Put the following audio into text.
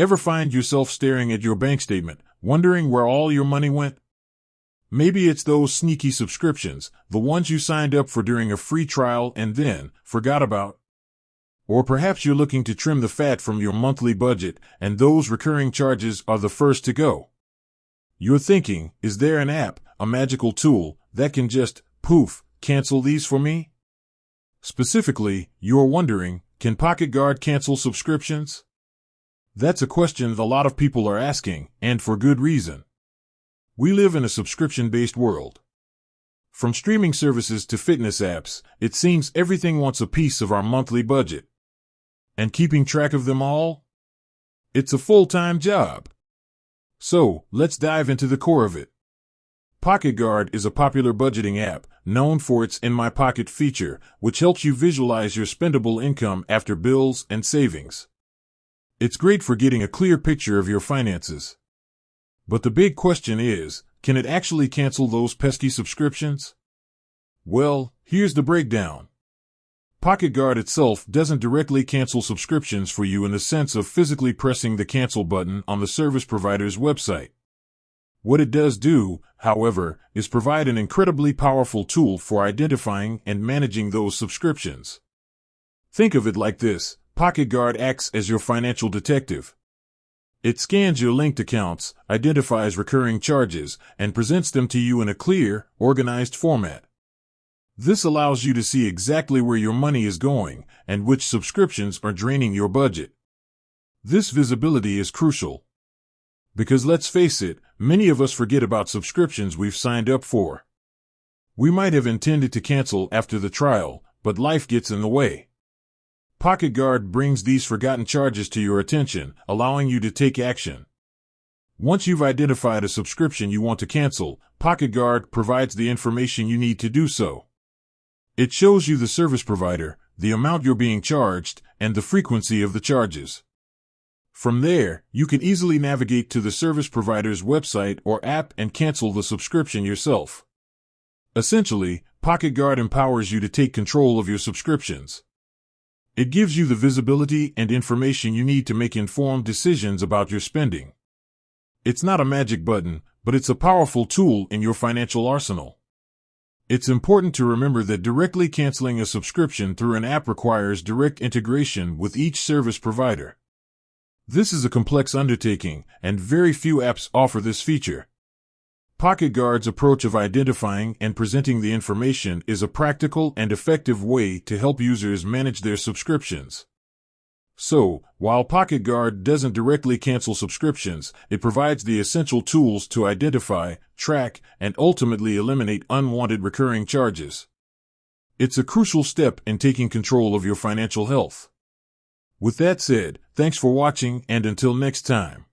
Ever find yourself staring at your bank statement, wondering where all your money went? Maybe it's those sneaky subscriptions, the ones you signed up for during a free trial and then forgot about. Or perhaps you're looking to trim the fat from your monthly budget, and those recurring charges are the first to go. You're thinking, is there an app, a magical tool, that can just, poof, cancel these for me? Specifically, you're wondering, can PocketGuard cancel subscriptions? That's a question a lot of people are asking, and for good reason. We live in a subscription-based world. From streaming services to fitness apps, it seems everything wants a piece of our monthly budget. And keeping track of them all? It's a full-time job. So, let's dive into the core of it. PocketGuard is a popular budgeting app, known for its In My Pocket feature, which helps you visualize your spendable income after bills and savings. It's great for getting a clear picture of your finances. But the big question is, can it actually cancel those pesky subscriptions? Well, here's the breakdown. PocketGuard itself doesn't directly cancel subscriptions for you in the sense of physically pressing the cancel button on the service provider's website. What it does do, however, is provide an incredibly powerful tool for identifying and managing those subscriptions. Think of it like this: PocketGuard acts as your financial detective. It scans your linked accounts, identifies recurring charges, and presents them to you in a clear, organized format. This allows you to see exactly where your money is going and which subscriptions are draining your budget. This visibility is crucial. Because let's face it, many of us forget about subscriptions we've signed up for. We might have intended to cancel after the trial, but life gets in the way. PocketGuard brings these forgotten charges to your attention, allowing you to take action. Once you've identified a subscription you want to cancel, PocketGuard provides the information you need to do so. It shows you the service provider, the amount you're being charged, and the frequency of the charges. From there, you can easily navigate to the service provider's website or app and cancel the subscription yourself. Essentially, PocketGuard empowers you to take control of your subscriptions. It gives you the visibility and information you need to make informed decisions about your spending. It's not a magic button, but it's a powerful tool in your financial arsenal. It's important to remember that directly canceling a subscription through an app requires direct integration with each service provider. This is a complex undertaking, and very few apps offer this feature. PocketGuard's approach of identifying and presenting the information is a practical and effective way to help users manage their subscriptions. So, while PocketGuard doesn't directly cancel subscriptions, it provides the essential tools to identify, track, and ultimately eliminate unwanted recurring charges. It's a crucial step in taking control of your financial health. With that said, thanks for watching, and until next time.